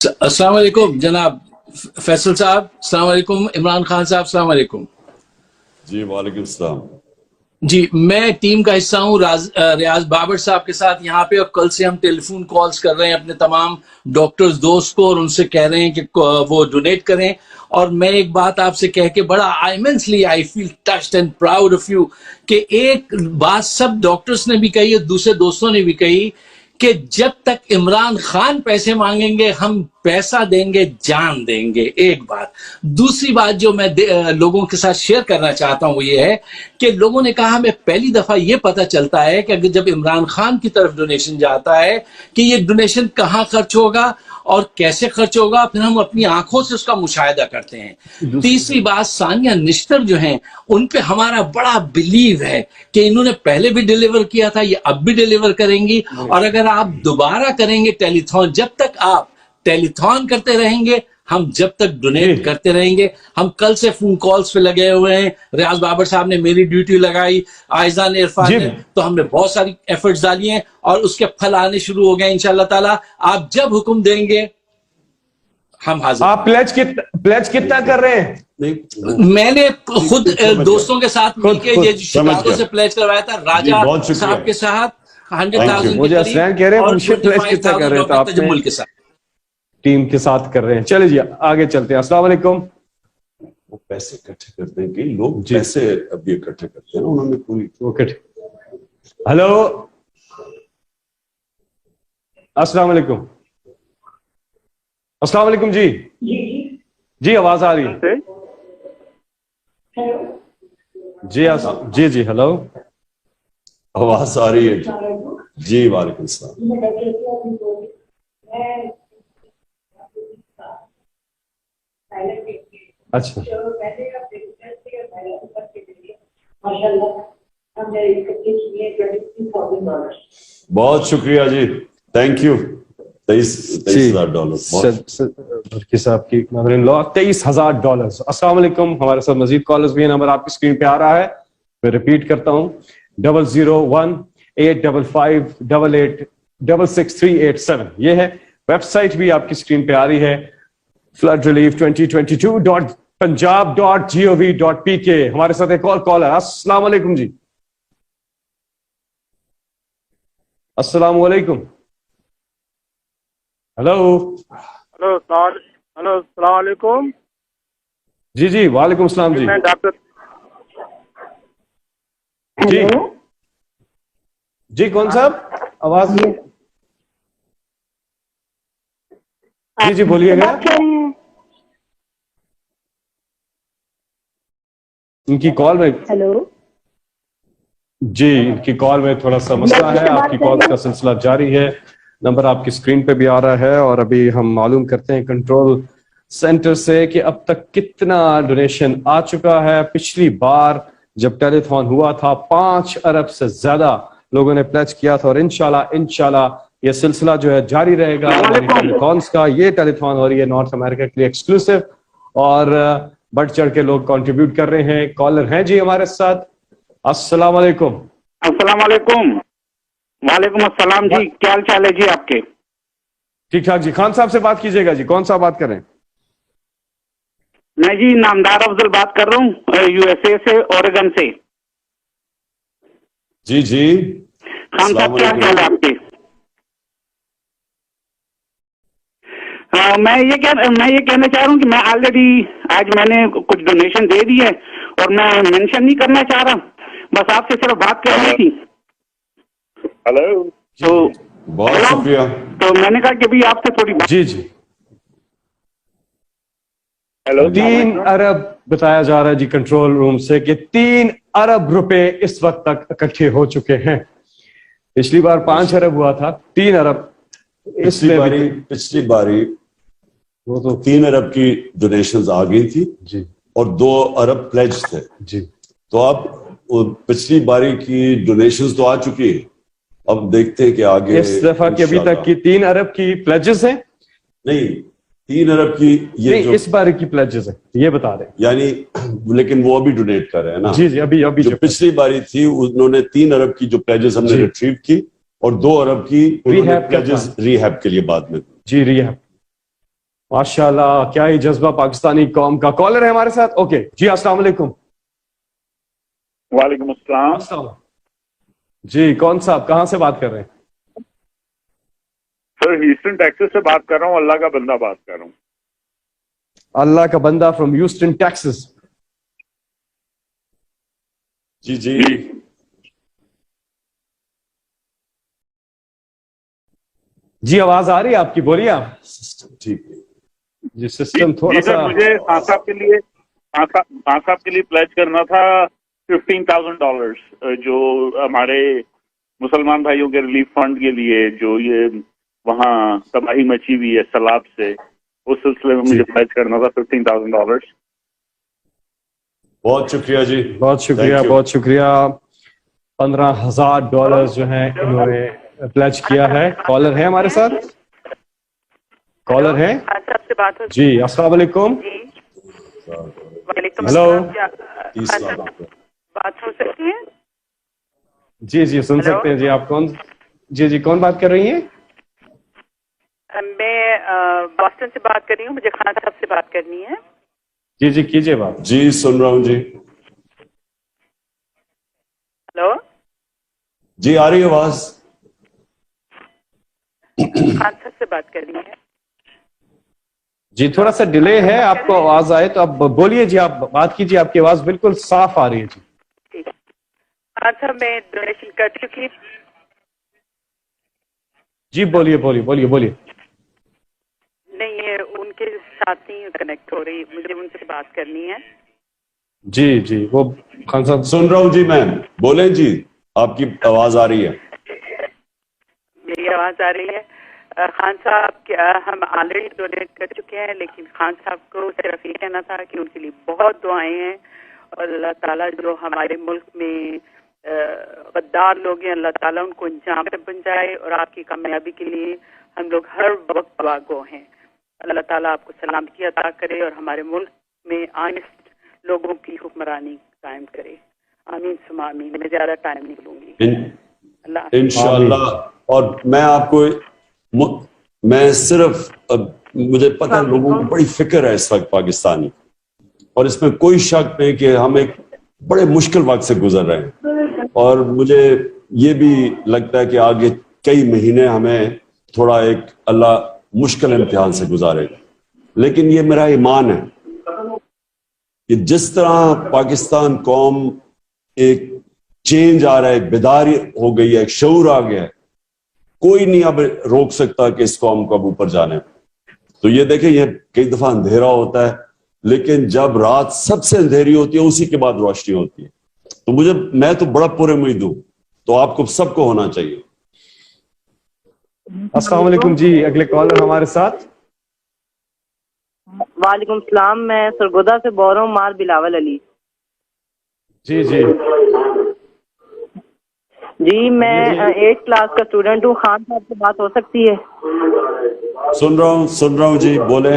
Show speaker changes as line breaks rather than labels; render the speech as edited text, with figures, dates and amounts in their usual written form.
अस्सलाम वालेकुम जनाब फैसल साहब, अस्सलाम वालेकुम इमरान खान साहब, अस्सलाम वालेकुम।
जी वालेकुम सलाम।
जी, मैं टीम का हिस्सा हूँ रियाज बाबर साहब के साथ यहाँ पे, और कल से हम टेलीफोन कॉल्स कर रहे हैं अपने तमाम डॉक्टर्स दोस्त को, और उनसे कह रहे हैं कि वो डोनेट करें। और मैं एक बात आपसे कह के बड़ा immensely I feel touched and proud of you कि एक बात सब डॉक्टर्स ने भी कही और दूसरे दोस्तों ने भी कही कि जब तक इमरान खान पैसे मांगेंगे हम पैसा देंगे, जान देंगे। एक बात। दूसरी बात जो मैं लोगों के साथ शेयर करना चाहता हूं वो ये है कि लोगों ने कहा हमें पहली दफा ये पता चलता है कि अगर जब इमरान खान की तरफ डोनेशन जाता है कि ये डोनेशन कहाँ खर्च होगा और कैसे खर्च होगा, फिर हम अपनी आंखों से उसका मुशाहिदा करते हैं। तीसरी बात, सानिया निश्तर जो हैं उन पे हमारा बड़ा बिलीव है कि इन्होंने पहले भी डिलीवर किया था, ये अब भी डिलीवर करेंगी। और अगर आप दोबारा करेंगे टेलीथॉन, जब तक आप टेलीथॉन करते रहेंगे हम जब तक डोनेट करते रहेंगे। हम कल से फोन कॉल्स पे लगे हुए हैं, रियाज बाबर साहब ने मेरी ड्यूटी लगाई, आयजा ने, इरफान ने, तो हमने बहुत सारी एफर्ट्स डाली हैं और उसके फल आने शुरू हो गए इंशाल्लाह ताला। आप जब हुक्म देंगे हम हाजिर।
आप प्लेज कितना कर रहे हैं?
मैंने खुद दोस्तों के साथ मिलकर शिकागो से प्लेज करवाया था, राजा साहब के साथ 100,000
मुझे असलैन कह रहे हैं मुझे प्लेज कितना कर रहे हैं, तो आप
तजम्मुल के साथ
टीम के साथ कर रहे हैं। चलिए जी आगे चलते हैं। अस्सलाम वालेकुम।
वो पैसे इकट्ठे करते हैं, कई लोग पैसे अभी इकट्ठे करते हैं ना, उन्होंने पूरी
हेलो अस्सलाम वालेकुम। अस्सलाम वालेकुम जी। जी आवाज आ रही है जी जी हेलो
आवाज आ रही है जी। वालेकुम सलाम।
अच्छा
बहुत शुक्रिया जी, थैंक यू। $23,000
साहब की मदर इन लॉ $23,000। अस्सलाम वालेकुम। हमारे साथ मजीद कॉलर्स भी है, नंबर आपकी स्क्रीन पे आ रहा है, मैं रिपीट करता हूँ 001-855-88-66387। ये है वेबसाइट भी आपकी स्क्रीन पे आ रही है, floodrelief2022.punjab.gov.pk। हमारे साथ एक और कॉल है। अस्सलाम वालेकुम जी। अस्सलाम वालेकुम। हेलो
अस्सलाम वालेकुम।
जी जी वालेकुम सलाम जी।
मैं डॉक्टर
जी जी कौन साहब आवाज जी जी बोलिएगा। इनकी कॉल में
हेलो
जी, इनकी कॉल में थोड़ा सा मसला है। आपकी कॉल का सिलसिला जारी है, नंबर आपकी स्क्रीन पे भी आ रहा है। और अभी हम मालूम करते हैं कंट्रोल सेंटर से कि अब तक कितना डोनेशन आ चुका है। पिछली बार जब टेलीथॉन हुआ था 5 अरब से ज्यादा लोगों ने प्लेज किया था, और इंशाल्लाह ये सिलसिला जो है जारी रहेगा। टेलीथॉन्स का ये टेलीथॉन हो रही है नॉर्थ अमेरिका के लिए एक्सक्लूसिव, और बढ़ चढ़ के लोग कंट्रीब्यूट कर रहे हैं। कॉलर हैं जी हमारे साथ। अस्सलाम वालेकुम।
अस्सलाम वालेकुम। वालेकुम अस्सलाम जी, क्या हाल चाल है जी आपके?
ठीक ठाक जी। खान साहब से बात कीजिएगा जी। कौन सा बात करें?
मैं जी नामदार अफजल बात कर रहा हूँ, यूएसए से, ओरेगन से।
जी जी
खान साहब क्या हाल चाल है आपके? मैं ये कहना चाह रहा हूँ कि मैं ऑलरेडी आज मैंने कुछ डोनेशन दे दी है, और मैं मेंशन नहीं करना चाह रहा, बस आपसे सिर्फ बात करनी थी। हेलो तो
बहुत शुक्रिया।
तो मैंने कहा कि भी आपसे थोड़ी
जी जी।
हेलो
3 अरब बताया जा रहा है जी कंट्रोल रूम से कि 3 अरब रुपए इस वक्त तक इकट्ठे हो चुके हैं। पिछली बार 5 अरब हुआ था, 3 अरब
पिछली बारी वो तो 3 अरब की डोनेशंस आ गई थी
जी,
और 2 अरब प्लेज थे
जी।
तो अब पिछली बारी की डोनेशंस तो आ चुकी है, अब देखते हैं कि आगे
इस दफा की अभी तक की 3 अरब की प्लेजेस हैं।
नहीं, 3 अरब की ये
नहीं, इस बार की प्लेजेस है ये बता रहे हैं,
यानी, लेकिन वो अभी डोनेट कर रहे हैं ना।
जी जी अभी
जो पिछली बारी थी उन्होंने 3 अरब की जो प्लेजेस हमने रिट्रीव की, और 2 अरब की प्लेजेस रिहैब के लिए बाद में।
जी रिहैब माशाल्लाह, क्या ही जज्बा पाकिस्तानी कौम का। कॉलर है हमारे साथ। ओके जी, अस्सलाम वालेकुम।
वालेकुम अस्सलाम।
जी, कौन साहब, कहाँ से बात कर रहे हैं?
सर ह्यूस्टन टेक्सास से बात कर रहा हूँ, अल्लाह का बंदा बात कर रहा हूँ।
अल्लाह का बंदा फ्रॉम ह्यूस्टन टेक्सास।
जी जी
जी, आवाज आ रही है आपकी, बोलिए आप।
ठीक है।
जी, सिस्टम थोड़ा
सर
सा।
मुझे खान साहब के लिए प्लेज करना था $15,000 जो हमारे मुसलमान भाइयों के रिलीफ फंड के लिए, जो ये वहाँ तबाही मची हुई है सैलाब से, उस सिलसिले में मुझे प्लेज करना था $15,000।
बहुत शुक्रिया जी,
बहुत शुक्रिया,
Thank you.
बहुत शुक्रिया। $15,000 जो है इन्होंने प्लेज किया है। कॉलर है हमारे साथ? कॉलर है
आपसे बात हो
जी। अस्सलाम वालेकुम।
जी, वालेकुम
हेलो।
अस्सलाम। क्या
तीसरा
बात हो सकती है?
जी जी, सुन
हेलो।
सकते हैं जी। आप कौन? जी जी, कौन बात कर रही हैं?
मैं बॉस्टन से बात कर रही हूँ, मुझे खान साहब से बात करनी है।
जी जी, कीजिए बात।
जी सुन रहा हूँ जी।
हेलो,
जी आ रही है आवाज।
खान साहब से बात करनी है।
जी, थोड़ा सा डिले है, आपको आवाज आए तो आप बोलिए जी, आप बात कीजिए, आपकी आवाज बिल्कुल साफ आ रही है जी।
ठीक है। खान साहब, मैं डोनेशन कर चुकी।
जी बोलिए बोलिए बोलिए बोलिए।
नहीं, ये उनके साथ नहीं कनेक्ट हो रही, मुझे उनसे बात करनी है।
जी जी, वो खान साहब।
सुन रहा हूँ जी मैम, बोले जी, आपकी आवाज आ रही है।
मेरी आवाज आ रही है? खान साहब, क्या हम ऑलरेडी डोनेट कर चुके हैं, लेकिन खान साहब को सिर्फ ये कहना था कि उनके लिए बहुत दुआएं हैं, और अल्लाह ताला जो हमारे मुल्क में गद्दार लोग हैं, अल्लाह ताला उनको अंजाम पे पहुंचाए, और आपकी कामयाबी के लिए हम लोग हर वक्त दुआगो हैं। अल्लाह ताला आपको सलामती अता करे और हमारे मुल्क में ऑनेस्ट लोगों की हुक्मरानी कायम करे। आमीन सुमा आमीन। मैं ज्यादा टाइम नहीं लूंगी। अल्लाह
इंशाअल्लाह। और मैं आपको मैं सिर्फ मुझे पता है लोगों को बड़ी फिक्र है इस वक्त पाकिस्तानी, और इसमें कोई शक नहीं कि हम एक बड़े मुश्किल वक्त से गुजर रहे हैं, और मुझे ये भी लगता है कि आगे कई महीने हमें थोड़ा एक अल्लाह मुश्किल इम्तिहान से गुजारेगा। लेकिन ये मेरा ईमान है कि जिस तरह पाकिस्तान कौम एक चेंज आ रहा है, एक बेदारी हो गई है, एक शऊर आ गया है, कोई नहीं अब रोक सकता कि इस कौम को अब ऊपर जाने। तो ये देखें, ये कई दफा अंधेरा होता है, लेकिन जब रात सबसे अंधेरी होती है उसी के बाद रोशनी होती है। तो मैं तो बड़ा पुरुम्मीद हूं, तो आपको सबको होना चाहिए।
अस्सलाम वालेकुम जी, अगले कॉलर हमारे साथ।
वालेकुम सलाम, मैं सरगोदा से बोल रहा हूँ, मार बिलावल अली।
जी जी
जी, मैं 8th क्लास का स्टूडेंट हूँ। खान साहब से बात हो सकती है?
सुन रहा हूँ जी, बोले।